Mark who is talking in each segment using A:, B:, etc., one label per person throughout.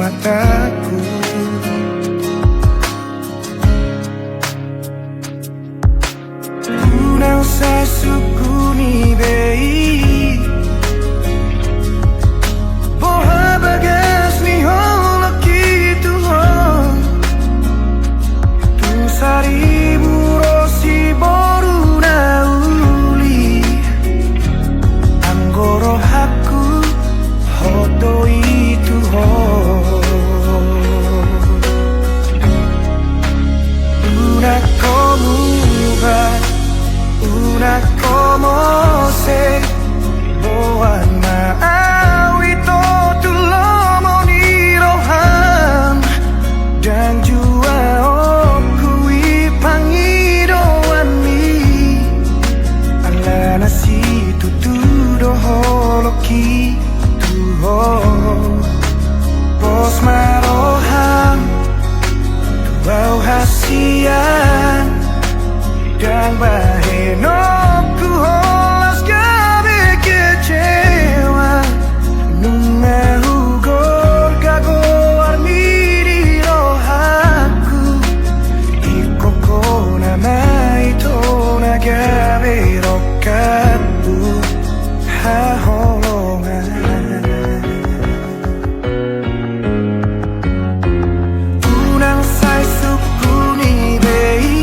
A: mataku. Ku não sai sukuni bei Porra bagas ni holo kitu hon Tu sari murosi boru na uli Anggoro haku hoto itu hon Una komuba Una como se boan maawi to tulomo ni rohan dan jua okui pangidoan mi ala nasi tutudo holoki tuho pos marohan tuau hasian dan bahenoku holas gabe kecewa Nunga hugor gago armiri rohaku Ikoko nama itu nagabe rokatku haholongan Unang sai sukuni bei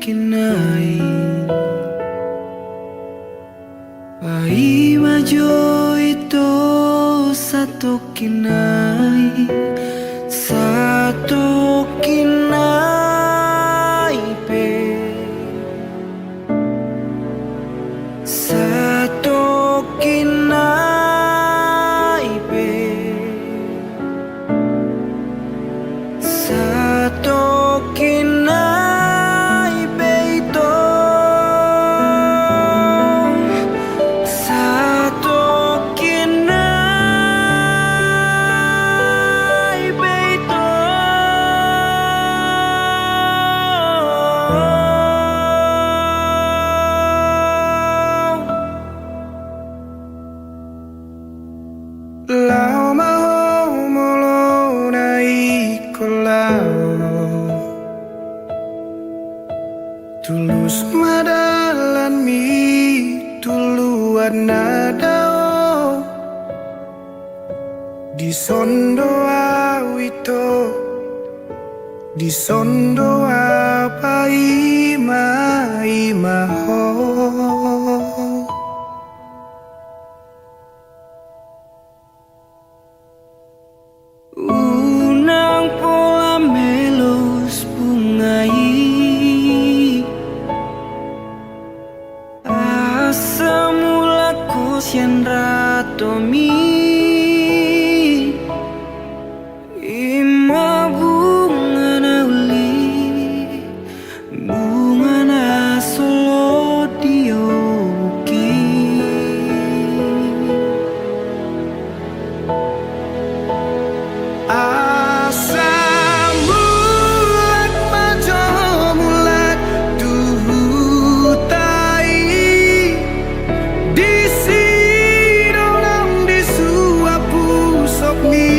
A: kinai Pai majo itu satu kinai pe satu kinai pe satu kinai pe itu satu kinai pe itu Lao maho molo nai kolau Tulus madalan mi tuluan nadao Di sondo awito Di sondo apa ima ho Unang pola melos bungai Asa mula kosian ratomi Ima bunga na uli Bunga na solo dioki Asa mulak majo mulak duhutai Di sidonang di suapu sokmi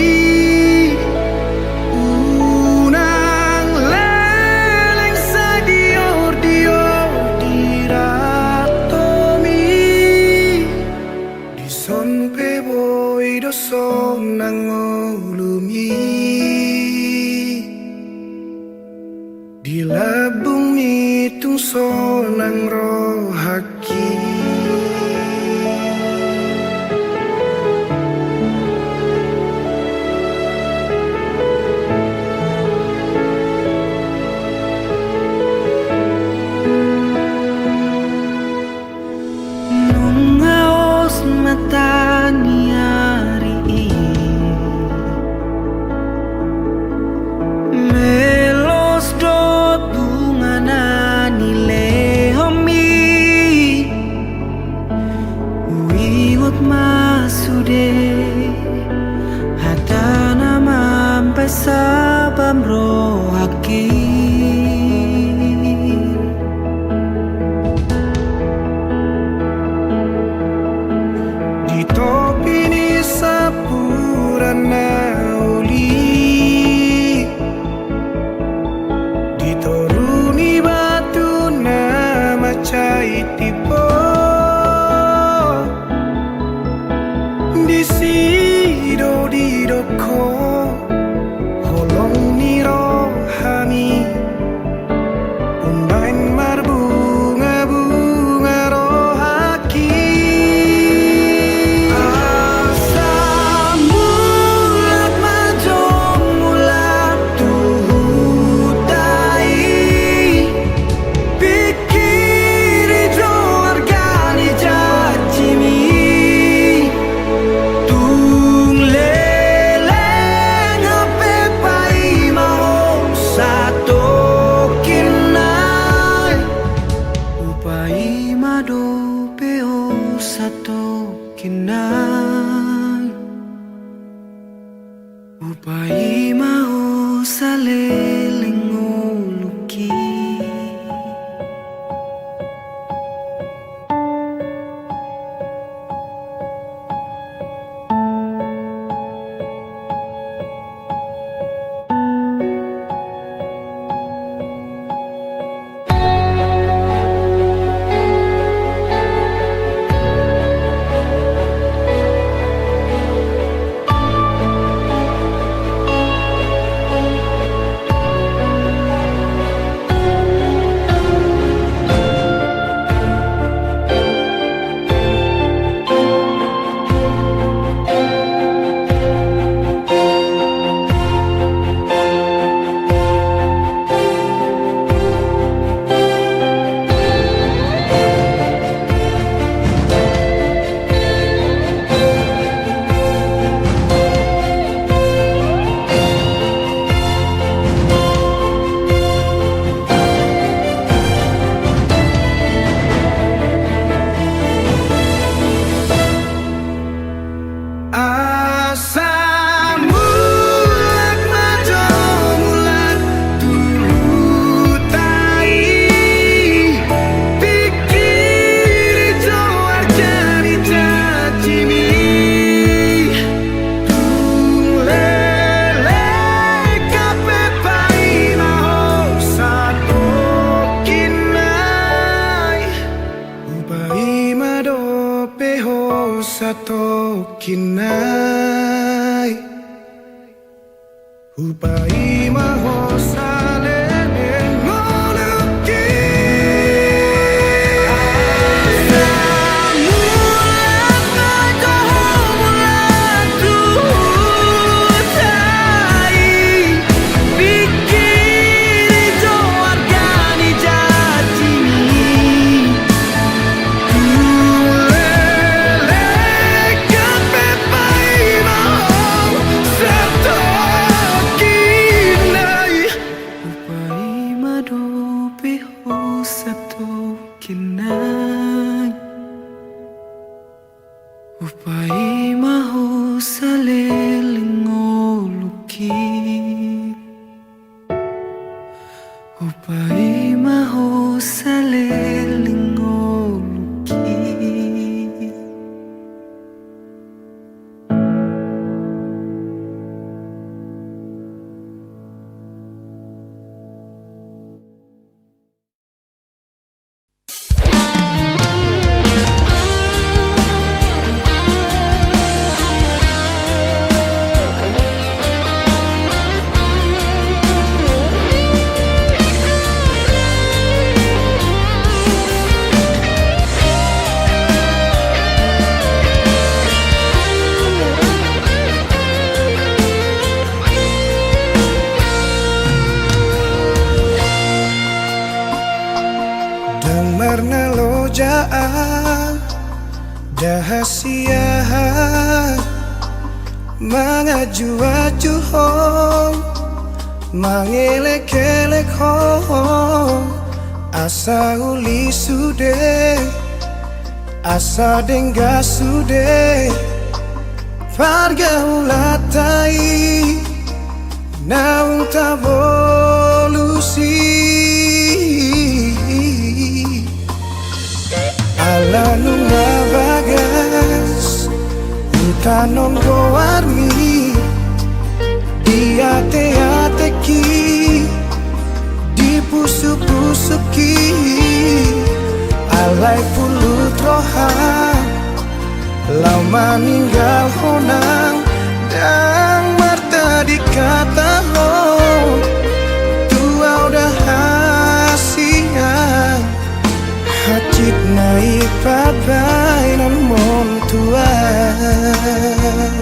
A: Unang leleng sadior dior diratomi Di son peboy dosong nangolumi Di labung itu sonang rohaki Nungaos mata niari Melos dot bunga na nile homi kinai Upai mahosale ngoluki Upai mahu salilingoluki Upai mahu salilingoluki Dengarna lojaan dahasiahan mangaju-aju hong mangelek-elek hong asa uli sude asa dengga sude pargaulatai naung tabolusi ala nunga bagas utanon goarmi diate-ateki dipusu-pusuki alai pulut rohan lau maninggal honang dan marta dikata ho tua udah hasian hacit naik pabai nan mon tuan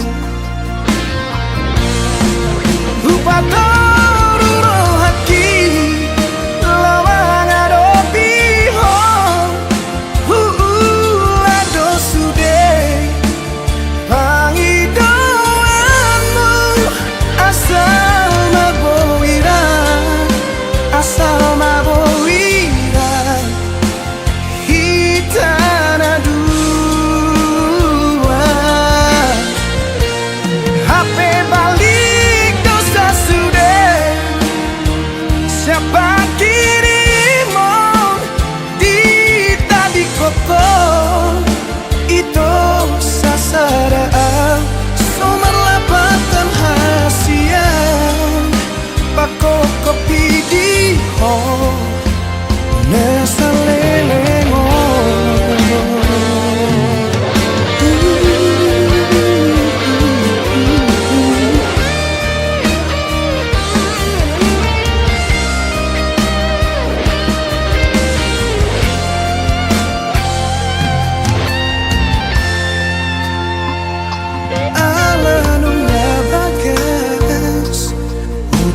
A: lupa toru rohaki lawang adopi hong lado sude pangidoanmu asal maboira asal maboira hitana dua HP balik dosa sudah siapa kirimu di tadi koko itu sasaran sumerlapatan hasian pako kopi di hong nesalengo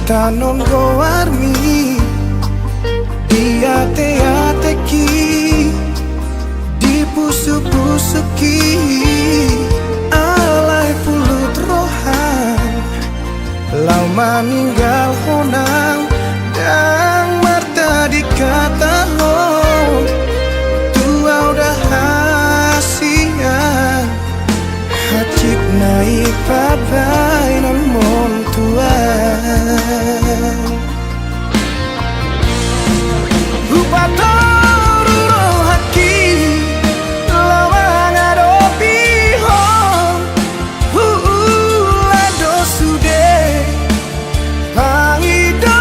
A: tanon goarmi diate-ateki dipusu-pusuki alai pulut rohan lau maninggal honang dan marta dikata ho tua udah hasian hacit naik pabai nan mon tuan lupa toru rohaki lawang adopi hong lado sude pangido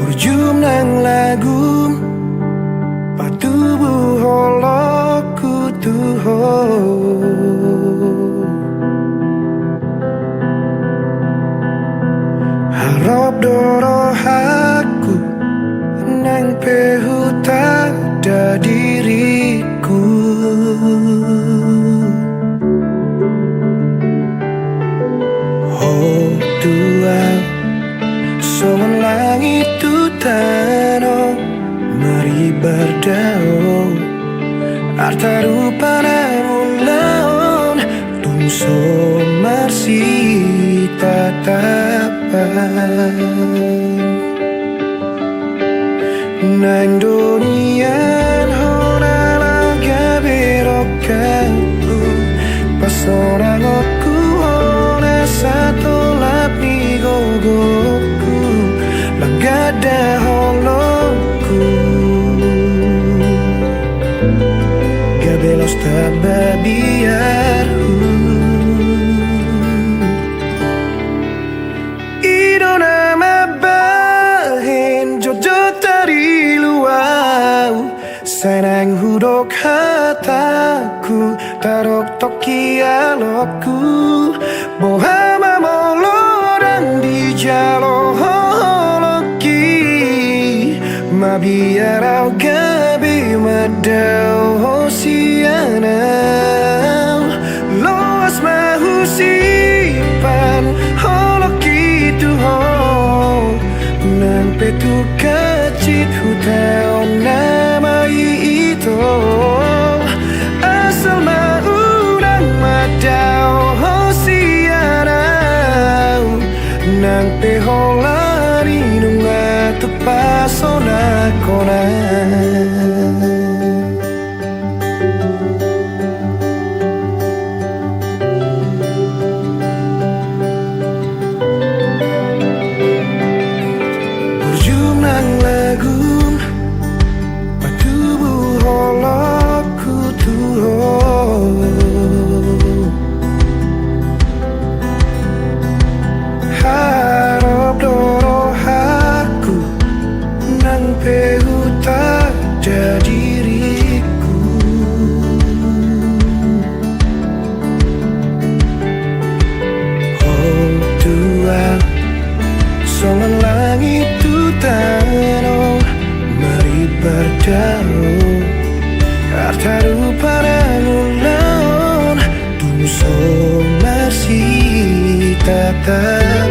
A: Burjum nang lagu patubuh holoku tuho harap doro aku nang pehuta da diriku oh Tuhan soman langit tutano mari berdao arta rupana laon tungso marsi tatapan nang donian honala gaberokanku pasorang aku ona satu lapni gogoku langgada holoku gabelos tababiarku idona mabahen jojo tari luau senang hudok hataku tarok toki alokku bohama molorang di jalo holoki mabiarau gabi madau hosianau loas mahusipan holoki tuho nang petu kacit hutao nama itu asal maunang madau hosianau nang peholari nunga tepasona kona soman langit tutano mari berdao arta rupana laon tungso marsi tatapan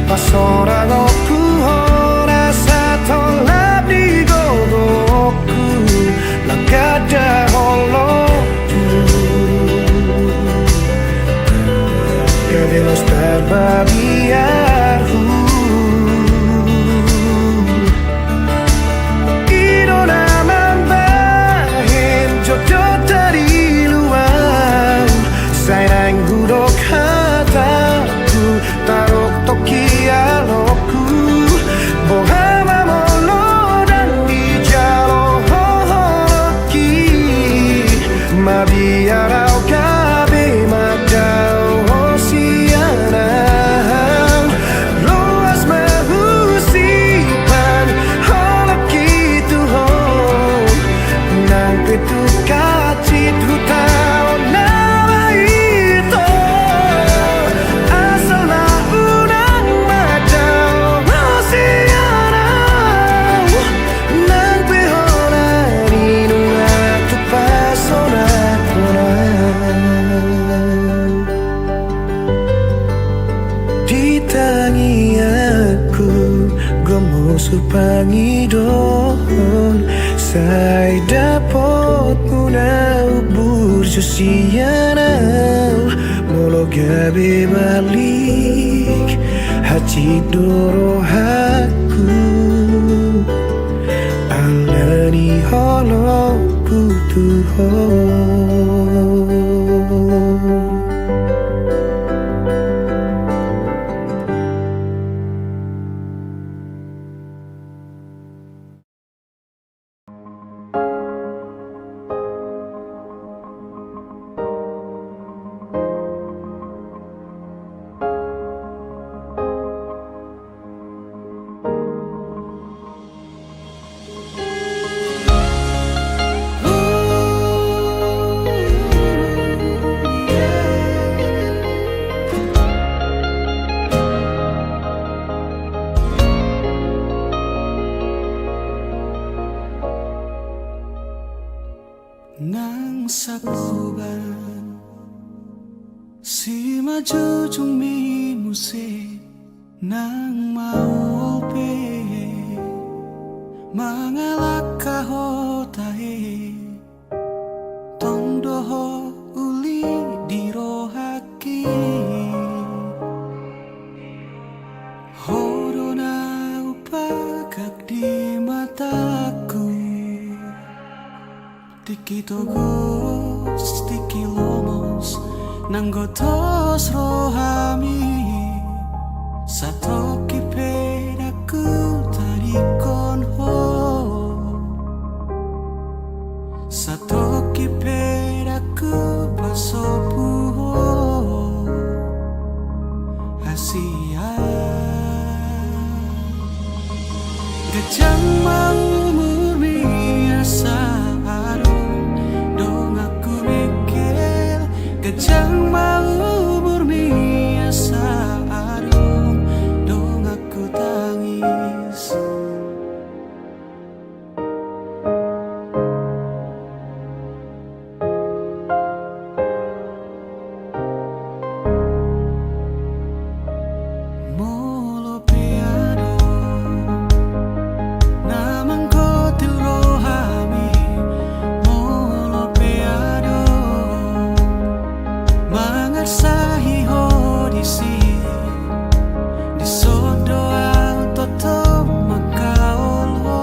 A: Pasorang aku ora satu labdi gogoku langkada holoku gabelos tababiarku idona mambahin jojo dari luar sayang hudok hataku tarok toki alokku bohama molo dan di jalo holoki mabiarau gabe madau hosianau supangidon say dapat muna ubur jusiyanaw molo gabi balik hati dorohaku alani holo putuho.
B: Nang saktuban si majujung mi musik nang maope mangalak kahotahe tongdoho uli dirohaki horona upagak di mataku Tiki togos, tiki lomos, nanggotos rohami Satoki pedaku tarikon ho Satoki pedaku pasopu ho Asia Gajang mau murni asa Gajang mau murni asa arung dong aku tangis Molo piano namang kotil rohami Molo piano Mangarsahi hodisi di sodo ang toto makaol ho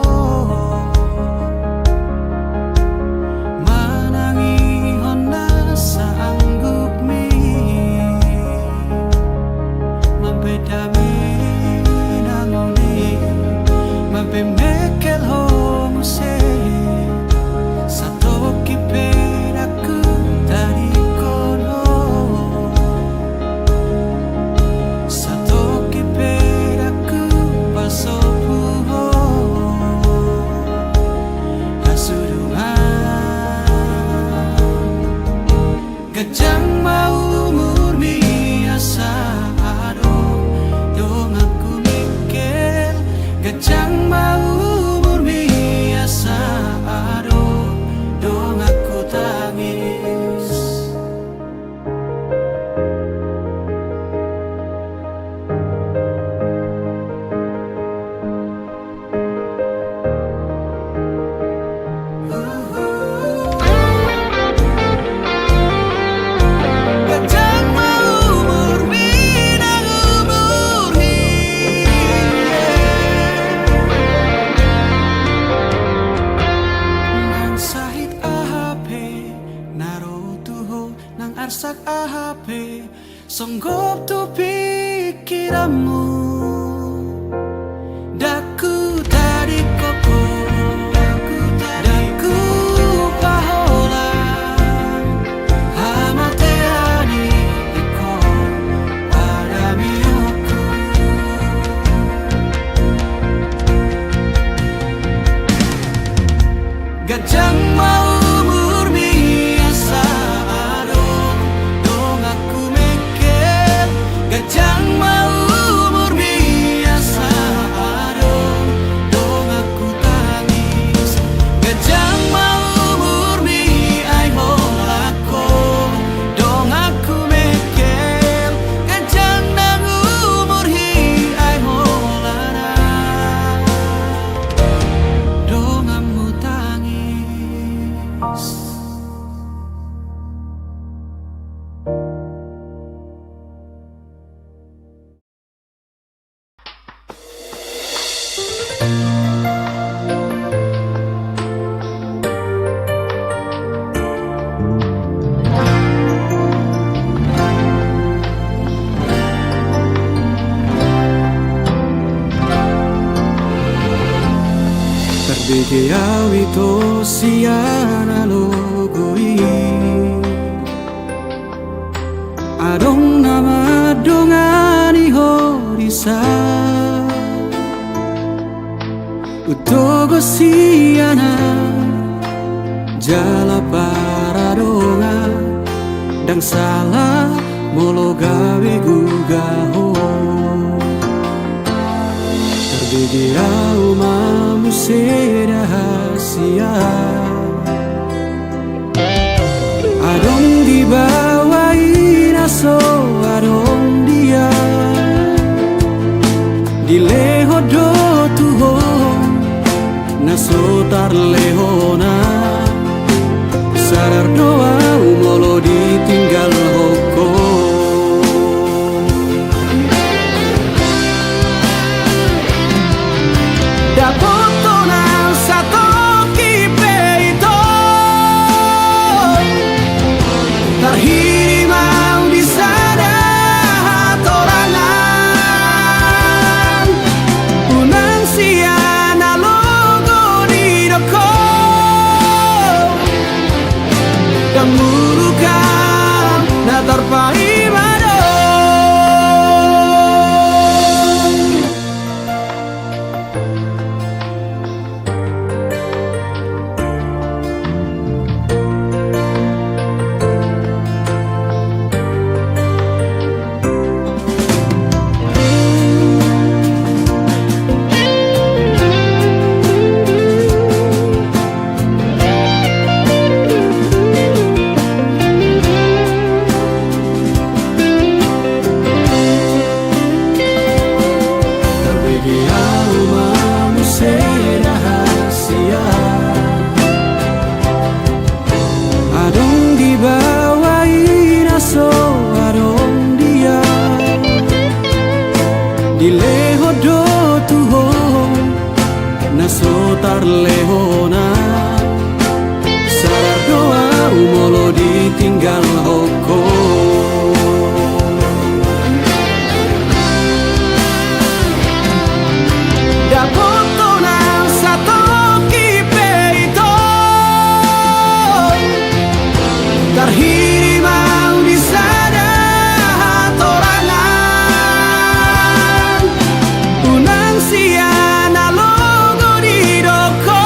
B: manangi hona sa anggup mi mabedami nangoni mabemekel ho muse sato kipedaku dari kono Gajang mau murni asa adong dong aku mikir Gajang mau murni asa adong dong aku tangis arsak ahape songgop tu pikiranmu daku tadi koko daku pahola hamateani iko pada miuku gajang mau murni asa Gajang mau murni Terbege awito siana logoi Adong nama dongani horisa Utogo siana jala paradonga Dang salah molo gawe gugaho Terbege aumamu rahasia Adong dibawain aso adong dia Dileho do tuhon naso tarlehona Sadar doa umolo ditinggal hoko Dapotona satu kipe itu terhirimau di sana torangan Unang siana logo di doko Dan murukan na terpaimado Dileho do tuhon naso tarlehona Sadar doa umolo ditinggal hoko Dapotona satu kipe itu terhirimau di sana torangan Unang siana logo di doko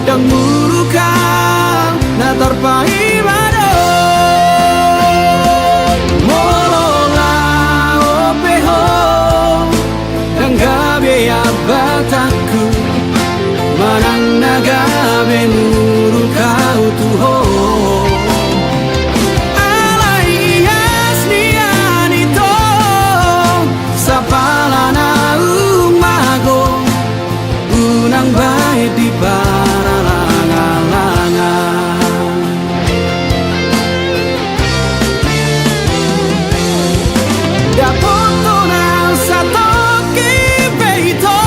B: Dan murukan na terpaimado Molola opeho Dan gabe abataku Manang nagabe murukau tuho Alaias nianito Sapalana umago Unang baik di paralangan-langan Dapotona satu kipe itu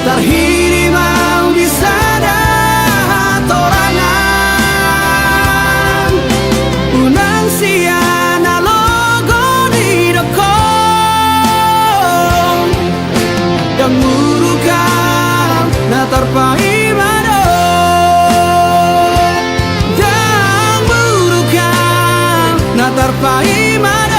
B: terhirimau di sana torangan Unang siana logo di doko Dan murukan na terpaimado Dan murukan na terpaimado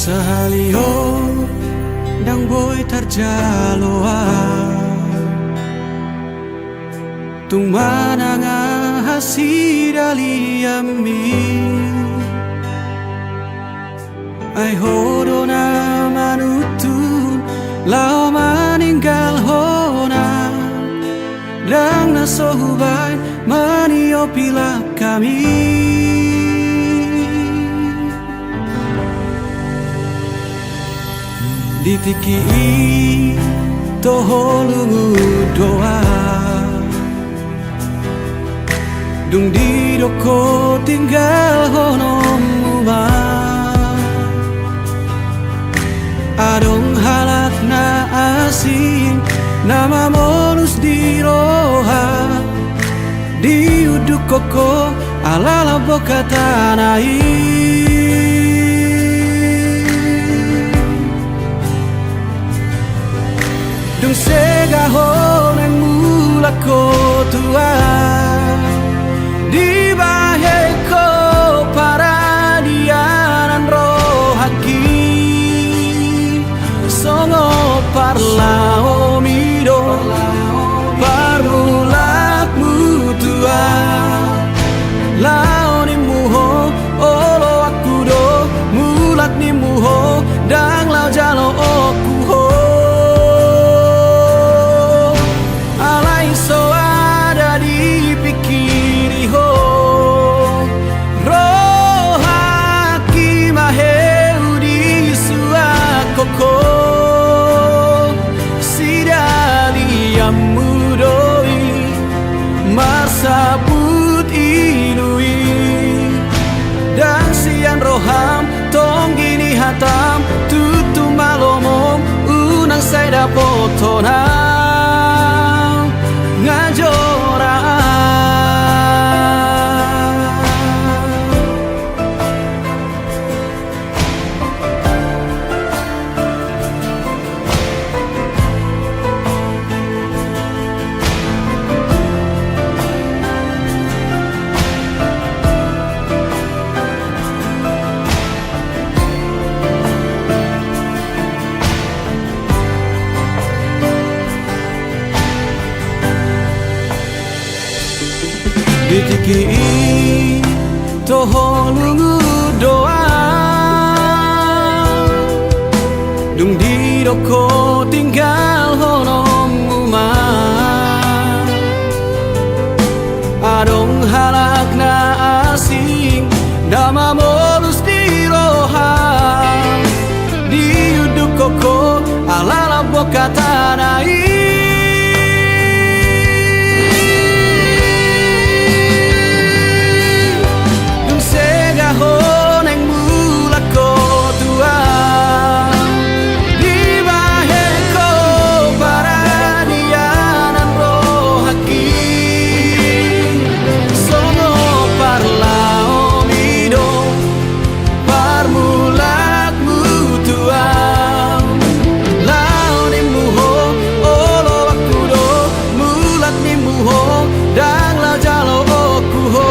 B: Sahalio dang boy tarjaloa Tung mananga hasidaliami Ai hodona manutun lao maninggal hona Dang nasohubay maniopila kami Ditiki toholungu doa dung di doko tinggal honom uma adong halak na asing nama monus di roha di uduk koko alala boka tanai dung sega honeng mula ko tua di baheko para dianan rohaki songo parlao mido parulak mutua lao ni muho olo aku do mulat ni muho dang lao jalo oku ho alai so ada di pikiri ho rohaki maheu di suakoko sidali amudoi marsabut inui dan sian roham tong gini hatam tutu malomom unang saya dapotona ngajora ditiki toholungu doa dung di doko tinggal honom uma adong halak na asing dama molus di roha di uduk koko alala boka tanai honeng mulak ko tua di baheko para dianan rohaki songo parlao mido parmulak mutua lao ni muho olo aku do mulat ni muho dang lao jalo oku ho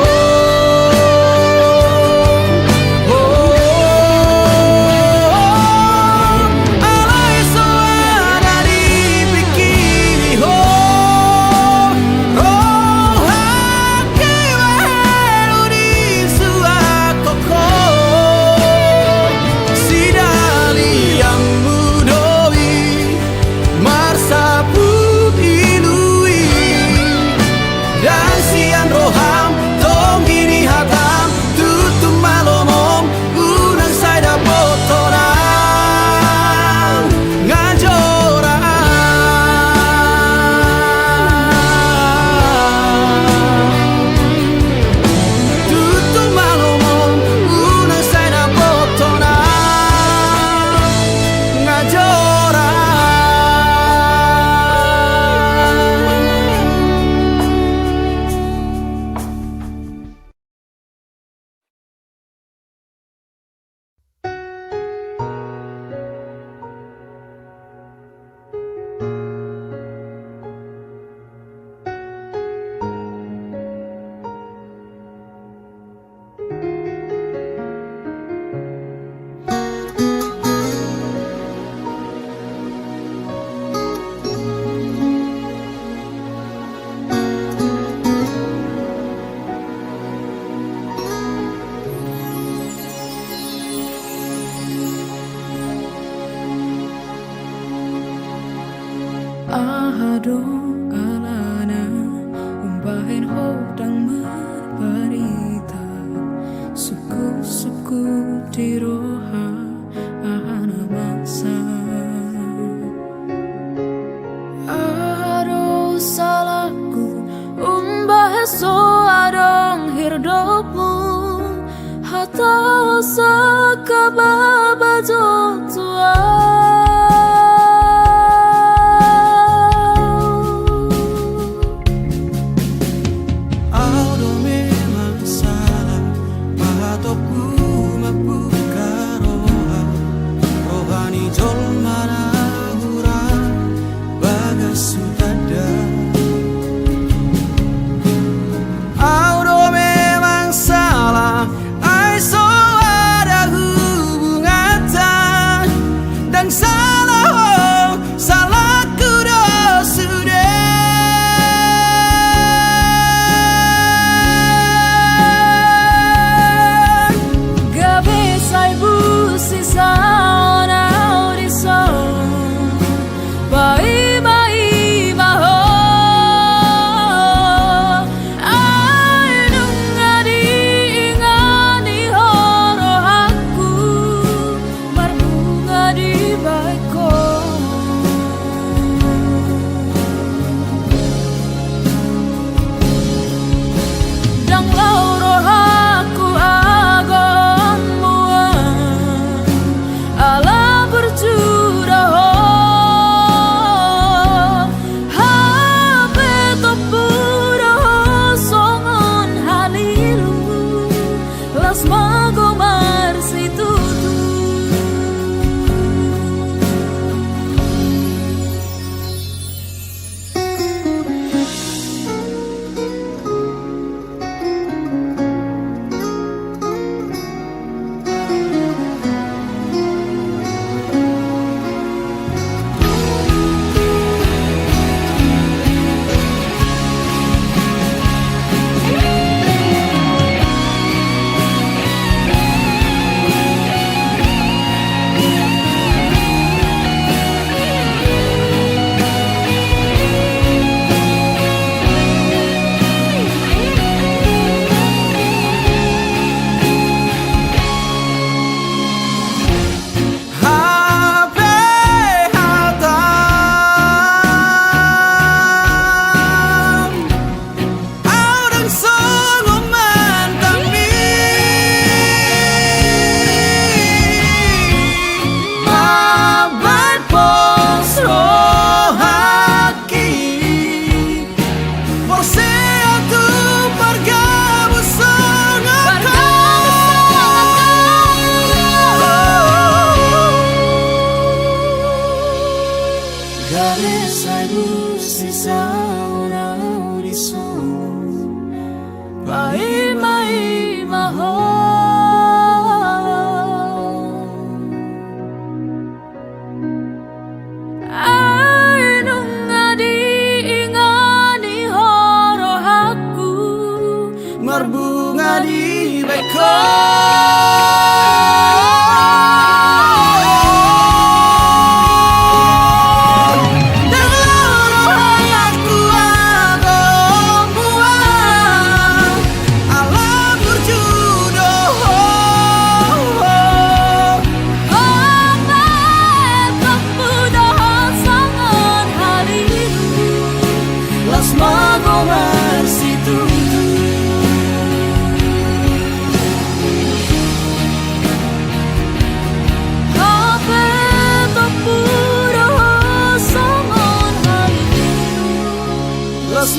C: Ahadong alana umbahin hodang merbarita suku-suku di roha ahana masa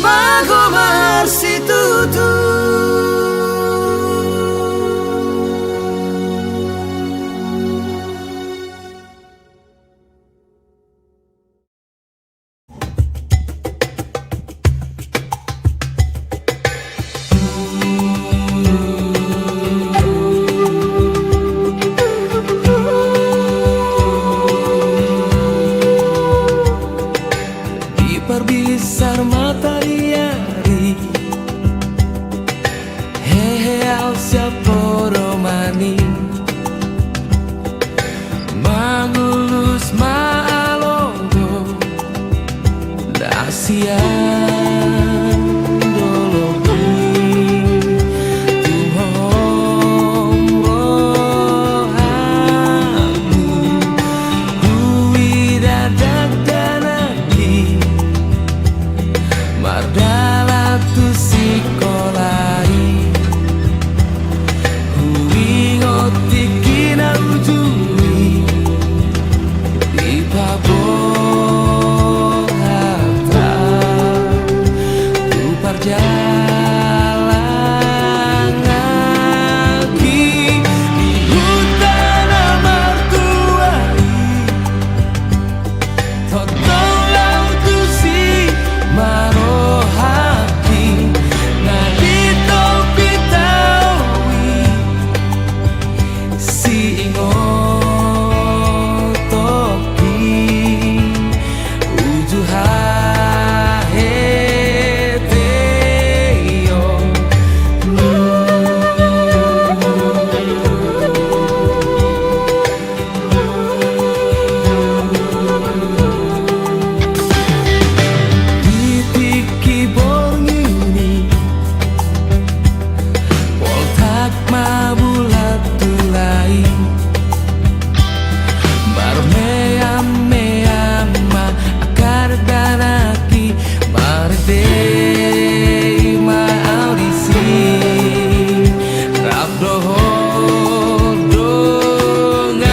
B: magomar si tutu.
D: Perbisar matahari, hehe au siapa romani, mangulus maalogo, dasian dologi, tuhong rohamu, kui dadak danaki. Mardala tu sikolai, hui ngoti kina ujui, di pabor hata, tu perjalanan lagi di hutan amartuai, totong laut tu si marohati, nadito pitawi, si ingotoki, ujuhaheteyo. Ditiki borngini, poltak mabulat tulai, barmeam-meama akar danaki, mardei ma audisi, rabdoho dongaki,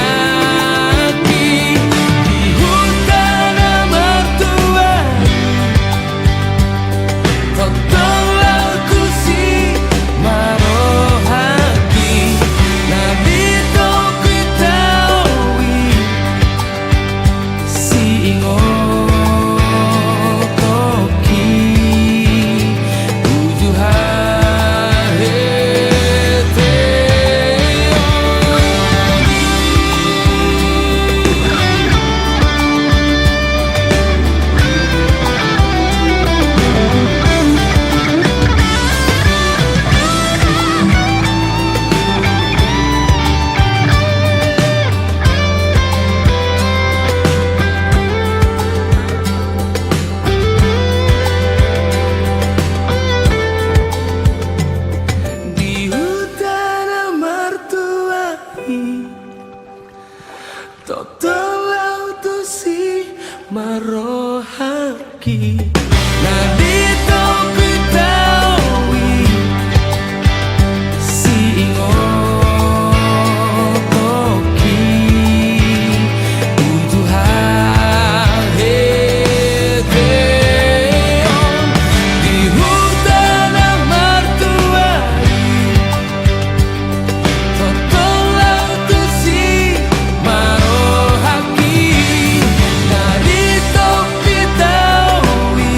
D: di hutan amartuai, totong lautku si marohaki, nadito pitawi, si ingotoki, ujuhaheteyo. Di hutan amartuai, totong laut tu si marohaki, nadito pitawi, si ingotoki, ujuhaheteyo. Di hutan amartuai, totong laut tu si marohaki, nadito pitawi,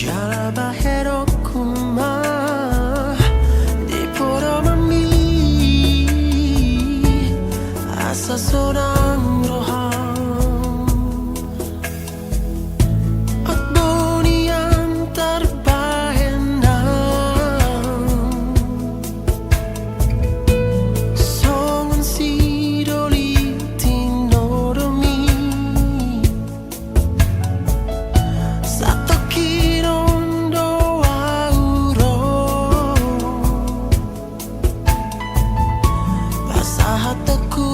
B: Jalabahedo kuma di podomami asa seorang roham Adonian terpahenang songon si doli tinodomi satu kirondo auro basahat aku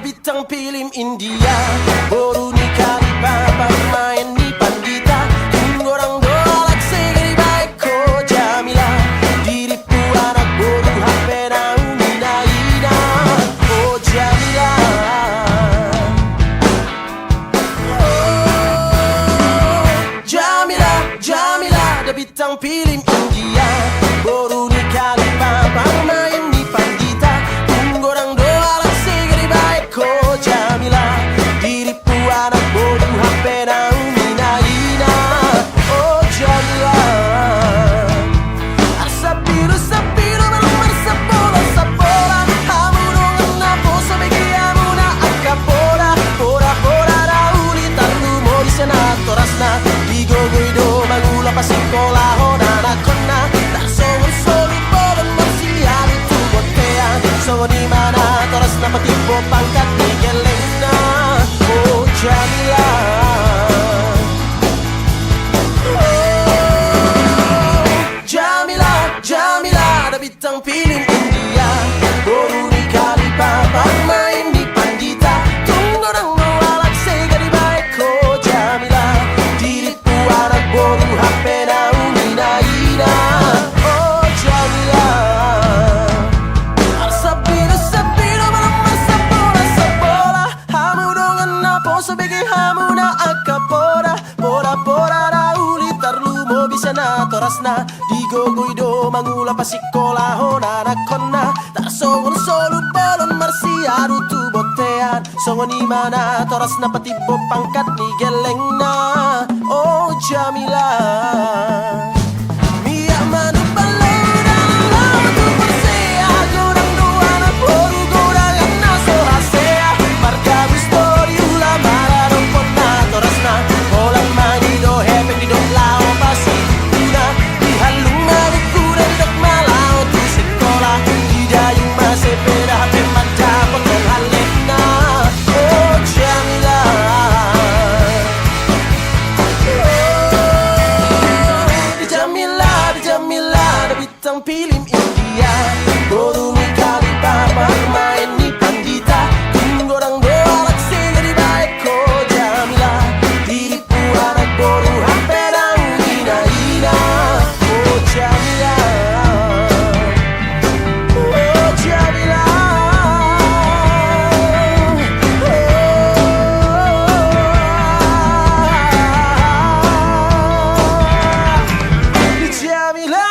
E: bintang film India baru nikah di bapak main di Pandita tunggu orang dolak segeri baik ko Jamila diriku anak bodoh HP nauni naina oh Jamila oh Jamila Jamila ada bintang film India baru nikah di bapak main di Pandita tunggu orang dolak segeri baik ko Jamila diriku anak bodoh HP nauni naina oh Jamila na torasna digogoido mangula pasikola hona nakonna tak songon solu bolon marsiaru tu botean songon imana torasna patibo pangkat ni gelengna oh Jamila Mia manu balona tu persea gorang doa na poru gorang na sohasea marca story ula mararon ponna torasna Holang manido hepeng di dok lao pasi una di halung mari kuda di dok malau tu sekolah di dayung masih pera teman capot dan halena oh Jamila di Jamila ada bintang film India baru nikah di papa main di pandita tunggu orang doa laksi jadi baik oh Jamila diri anak boru hampir ina oh Jamila oh Jamila oh Jamila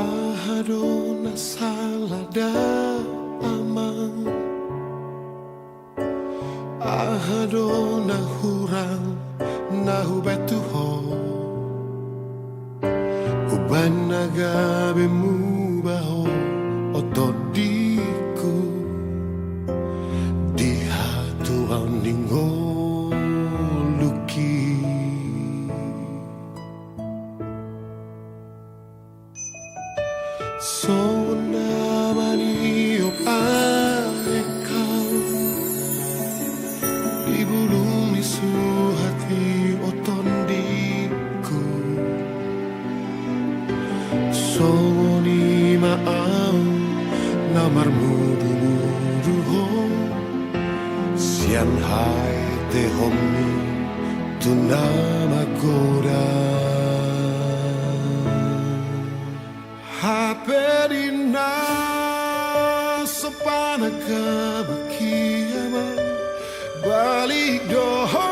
A: Ahadona salada aman Ahadona hurang nahu betuho Uban nagabe mubaho otodiku Dihatuan ningo luki Sona maniop aikau Di bulu misu hati otondiku Soni maau namarmu duho Sian hai te homi tu nama goda Haperina sepana kebakiama balik doho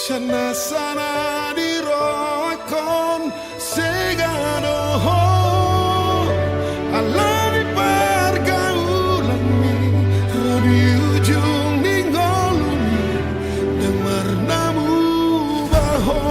A: sana sana di roakon segadoho alani pergaulan mi di ujung ninggolumi dengar namu baho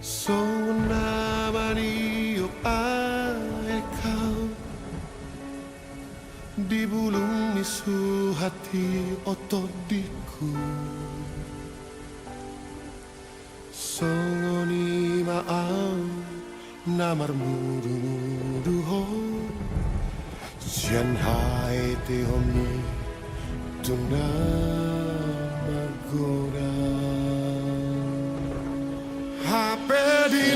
A: Sona maniop aikau Di bulung misu hati otodiku Songoni maau namarmu duho Sian hai te homi tuna magoda Happy